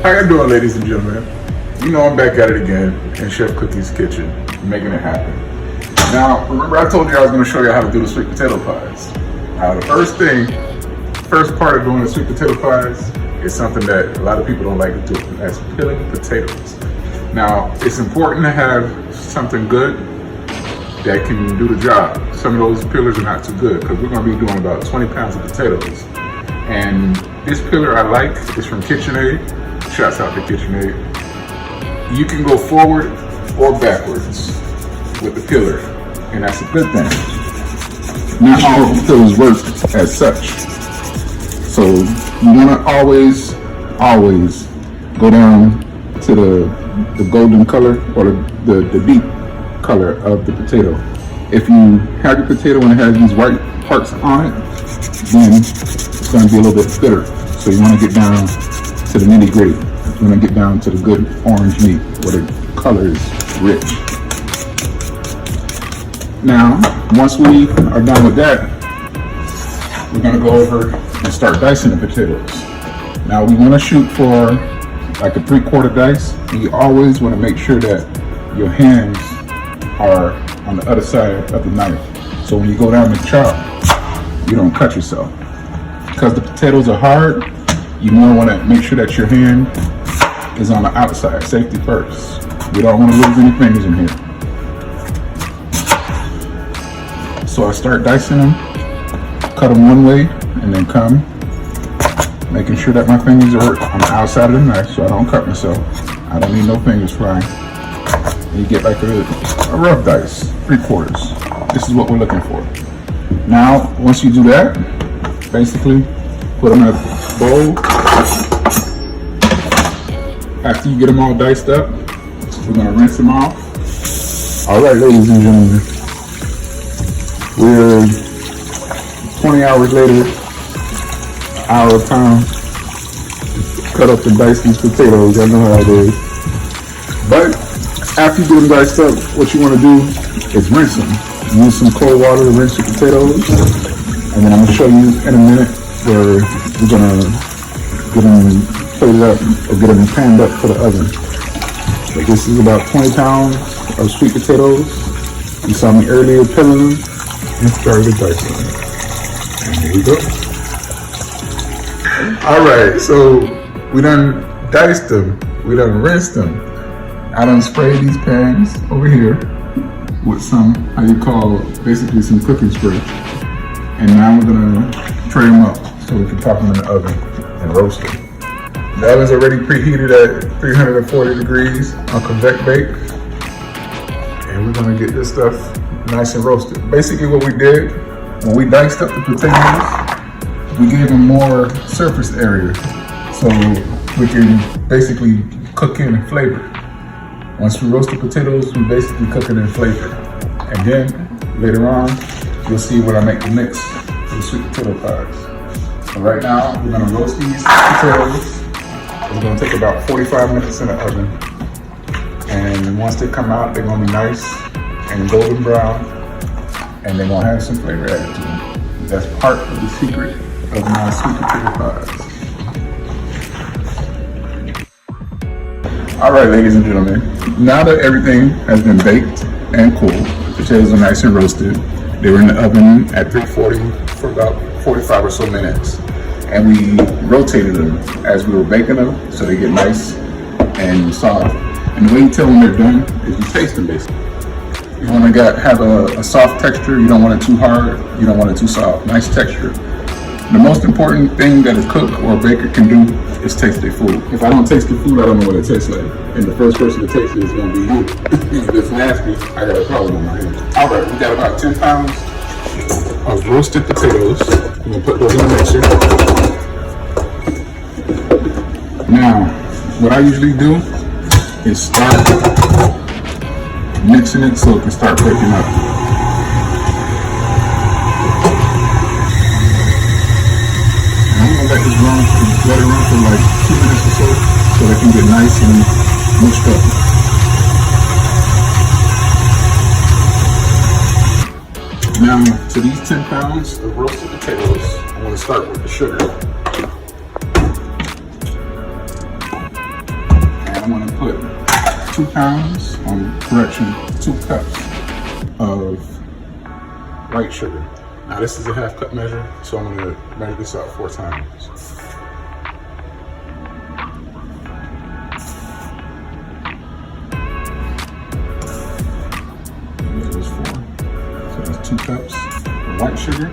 How you doing, ladies and gentlemen? You know I'm back at it again in Chef Cookie's kitchen, making it happen. Now, remember I told you I was going to show you how to do the sweet potato pies. Now, the first part of doing the sweet potato pies is something that a lot of people don't like to do, and that's peeling potatoes. Now, it's important to have something good that can do the job. Some of those peelers are not too good because we're going to be doing about 20 pounds of potatoes. And this peeler I like is from KitchenAid. Shouts out to KitchenAid. You can go forward or backwards with the peeler, and that's a good thing. Not all peelers work as such. So you want to always go down to the golden color or the deep color of the potato. If you have your potato and it has these white parts on it, then it's going to be a little bit bitter. So you want to get down to the nitty gritty. You want to get down to the good orange meat where the color is rich. Now, once we are done with that, we're going to go over and start dicing the potatoes. Now, we want to shoot for like a 3/4 dice. You always want to make sure that your hands are on the other side of the knife. So when you go down the chop, you don't cut yourself. Because the potatoes are hard, you more want to make sure that your hand is on the outside. Safety first. We don't want to lose any fingers in here. So I start dicing them, cut them one way, and then come, making sure that my fingers are on the outside of the knife so I don't cut myself. I don't need no fingers flying. And you get like a rough dice, 3/4. This is what we're looking for. Now, once you do that, basically put them in a bowl. After you get them all diced up, we're gonna rinse them off. All right, ladies and gentlemen, we're 20 hours later, hour of time, cut up and dice these potatoes. I know how it is. But after you get them diced up, what you wanna do is rinse them. Use some cold water to rinse your potatoes. And then I'm gonna show you in a minute where we're gonna get them plated up or get them panned up for the oven. But this is about 20 pounds of sweet potatoes. You saw me earlier peeling them and started dicing them. And here we go. All right, so we done diced them. We done rinsed them. I done sprayed these pans over here with some, how you call, basically some cooking spray. And now we're gonna tray them up so we can pop them in the oven and roast them. The oven's already preheated at 340 degrees on convect bake. And we're gonna get this stuff nice and roasted. Basically what we did, when we diced up the potatoes, we gave them more surface area so we can basically cook in and flavor. Once we roast the potatoes, we basically cook it in flavor. And then later on, you'll see when I make the mix for the sweet potato pies. So right now, we're gonna roast these potatoes. It's gonna take about 45 minutes in the oven. And once they come out, they're gonna be nice and golden brown, and they're gonna have some flavor added to them. That's part of the secret of my sweet potato pies. All right, ladies and gentlemen, now that everything has been baked and cooled, the potatoes are nice and roasted. They were in the oven at 340 for about 45 or so minutes. And we rotated them as we were baking them so they get nice and soft. And the way you tell them they're done is you taste them basically. You want to have a soft texture. You don't want it too hard. You don't want it too soft. Nice texture. The most important thing that a cook or a baker can do is taste their food. If I don't taste the food, I don't know what it tastes like. And the first person to taste it is going to be you. If it's nasty, I got a problem on my hands. All right, we got about 10 pounds of roasted potatoes. I'm going to put those in the mixer. Now, what I usually do is start mixing it so it can start breaking up. And I'm going to let it run for like 2 minutes or so they can get nice and mushed up. Now, to these 10 pounds of roasted potatoes, I'm going to start with the sugar. pounds, correction, 2 cups of white sugar. Now this is a half cup measure, so I'm gonna measure this out 4 times. There's 4. So that's 2 cups of white sugar.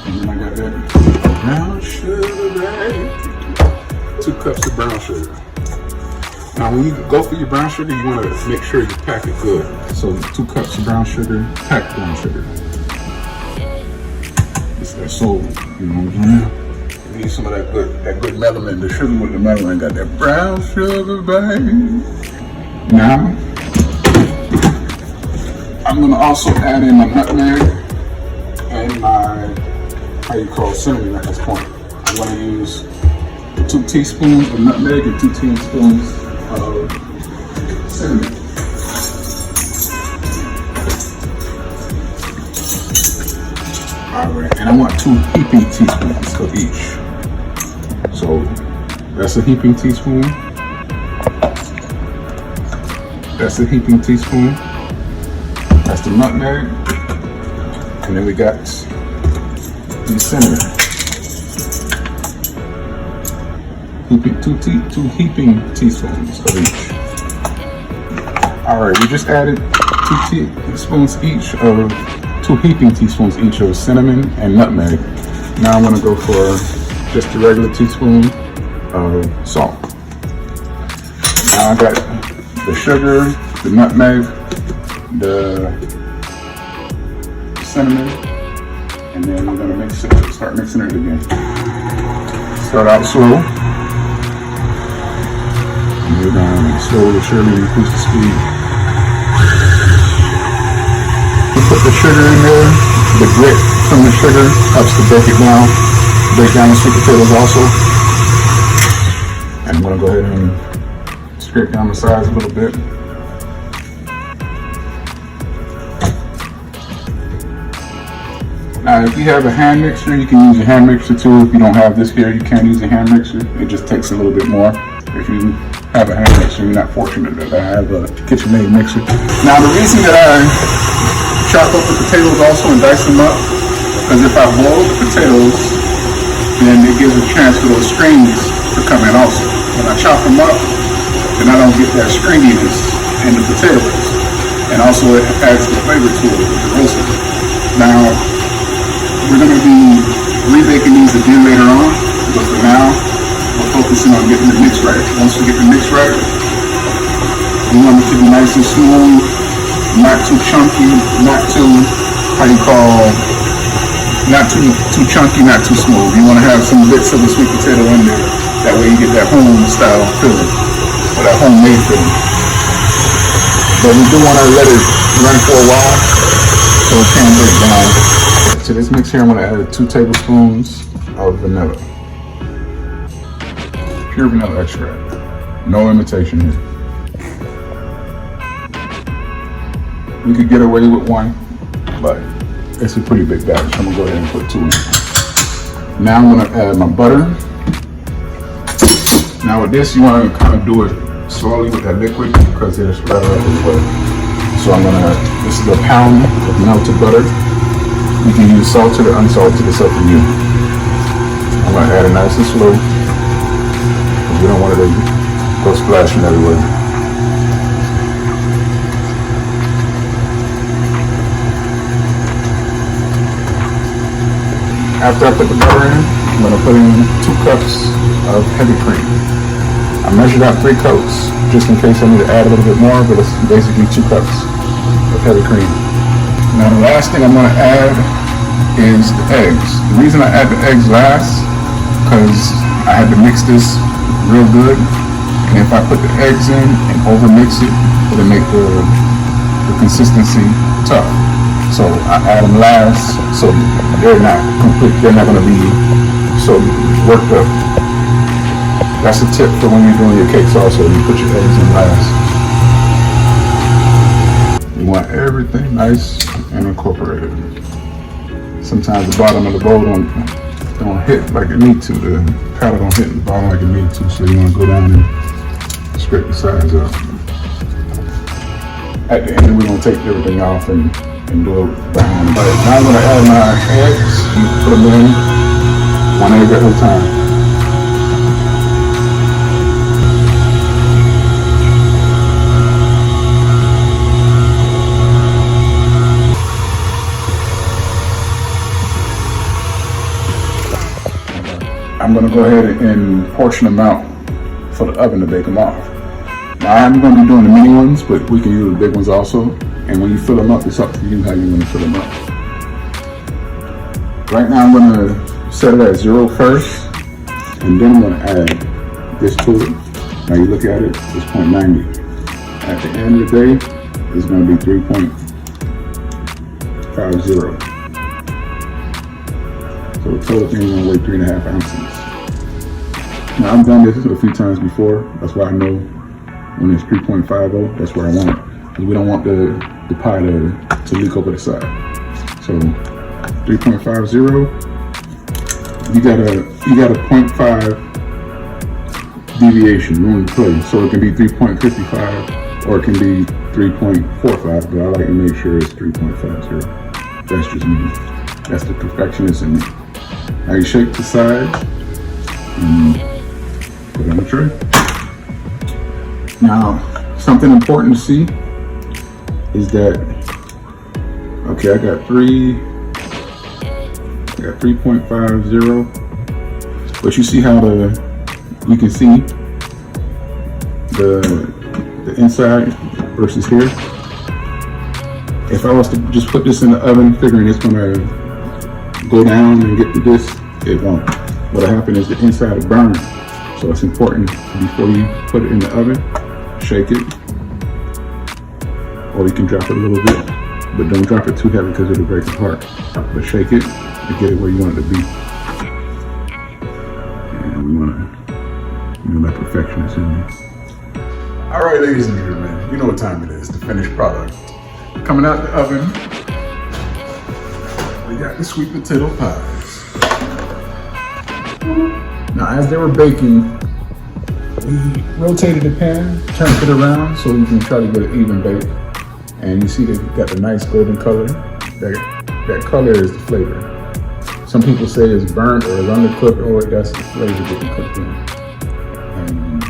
And then I got that brown sugar, baby. 2 cups of brown sugar. Now when you go for your brown sugar, you want to make sure you pack it good. So 2 cups of brown sugar, packed brown sugar. It's that soul, you know what I'm saying? You need some of that good melanin. The sugar with the melanin got that brown sugar, baby. Now, I'm gonna also add in my nutmeg and my, cinnamon at this point. I'm gonna use 2 teaspoons of nutmeg and 2 teaspoons of cinnamon. All right, and I want 2 heaping teaspoons of each. So that's a heaping teaspoon. That's a heaping teaspoon. That's the nutmeg. And then we got the cinnamon. Two heaping teaspoons of each. All right, we just added 2 teaspoons each of 2 heaping teaspoons each of cinnamon and nutmeg. Now I'm gonna go for just a regular teaspoon of salt. Now I got the sugar, the nutmeg, the cinnamon, and then I'm gonna start mixing it again. Start out slow. And we're gonna slowly, surely increase the speed. We put the sugar in there. The grit from the sugar helps to break down the sweet potatoes also. And I'm gonna go ahead and scrape down the sides a little bit. Now, if you have a hand mixer, you can use a hand mixer too. If you don't have this here, you can't use a hand mixer. It just takes a little bit more. If you have a hand mixer, you're not fortunate that I have a KitchenAid mixer. Now, the reason that I chop up the potatoes also and dice them up, because if I boil the potatoes, then it gives a chance for those strings to come in also. When I chop them up, then I don't get that stringiness in the potatoes. And also it adds the flavor to it with the roasting. Now, we're going to be rebaking these again later on, but for now, we're focusing on getting the mix right. Once we get the mix right, we want it to be nice and smooth, not too chunky, not too, not too chunky, not too smooth. You want to have some bits of the sweet potato in there. That way you get that home style feeling, or that homemade feeling. But we do want to let it run for a while, so it can break down. To this mix here, I'm going to add 2 tablespoons of vanilla. Pure vanilla extract. No imitation here. We could get away with 1, but it's a pretty big batch. I'm going to go ahead and put 2 in. Now I'm going to add my butter. Now with this, you want to kind of do it slowly with that liquid because it'll splatter up as well. So this is a pound of melted butter. You can use salted or unsalted, it's up to you. I'm gonna add it nice and slow, because we don't want it to go splashing everywhere. After I put the butter in, I'm gonna put in 2 cups of heavy cream. I measured out 3 cups, just in case I need to add a little bit more, but it's basically 2 cups of heavy cream. Now the last thing I'm going to add is the eggs. The reason I add the eggs last, because I had to mix this real good, and if I put the eggs in and over mix it, it'll make the consistency tough. So I add them last, so they're not going to be so worked up. That's a tip for when you're doing your cakes also, you put your eggs in last. You want everything nice and incorporated. Sometimes the bottom of the bowl don't hit like it need to. The paddle don't hit the bottom like it need to, so you want to go down and scrape the sides up. at the end, we're gonna take everything off and do it behind. But now I'm gonna add my eggs, put them in, one egg at a time. I'm gonna go ahead and portion them out for the oven to bake them off. Now I'm gonna be doing the mini ones, but we can use the big ones also. And when you fill them up, it's up to you how you wanna fill them up. Right now I'm gonna set it at 0 first, and then I'm gonna add this to it. Now you look at it, it's 0.90. At the end of the day, it's gonna be 3.50. So the total thing is gonna weigh 3.5 ounces. Now I've done this a few times before. That's why I know when it's 3.50, that's where I want it. Because we don't want the pie to leak over the side. So 3.50, you got a 0.5 deviation, room to play. So it can be 3.55 or it can be 3.45, but I like to make sure it's 3.50. That's just me. That's the perfectionist in me. Now you shake the sides and put it on the tray. Now, something important to see is that, okay, I got 3.50, but you see how you can see the inside versus here. If I was to just put this in the oven, figuring it's gonna go down and get to this, it won't. What'll happen is the inside will burn. So it's important before you put it in the oven, shake it, or you can drop it a little bit, but don't drop it too heavy because it'll break apart. But shake it to get it where you want it to be. And we want that perfectionist in there. All right, ladies and gentlemen, you know what time it is, the finished product. Coming out the oven, we got the sweet potato pies. Now, as they were baking, we rotated the pan, turned it around so we can try to get an even bake. And you see they got the nice golden color. That color is the flavor. Some people say it's burnt or it's undercooked, or that's the flavor getting cooked in. And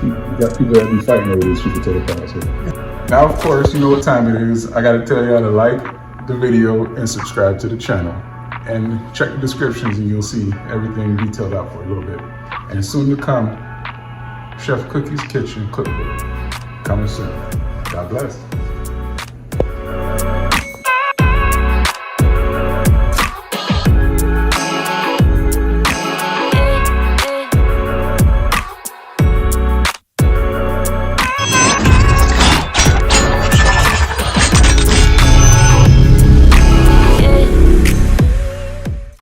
you got people that be fighting over these sweet potato pies here. Now, of course, you know what time it is. I gotta tell y'all to like the video and subscribe to the channel. And check the descriptions and you'll see everything detailed out for a little bit. And soon to come, Chef Cookie's Kitchen Cookbook. Coming soon. God bless.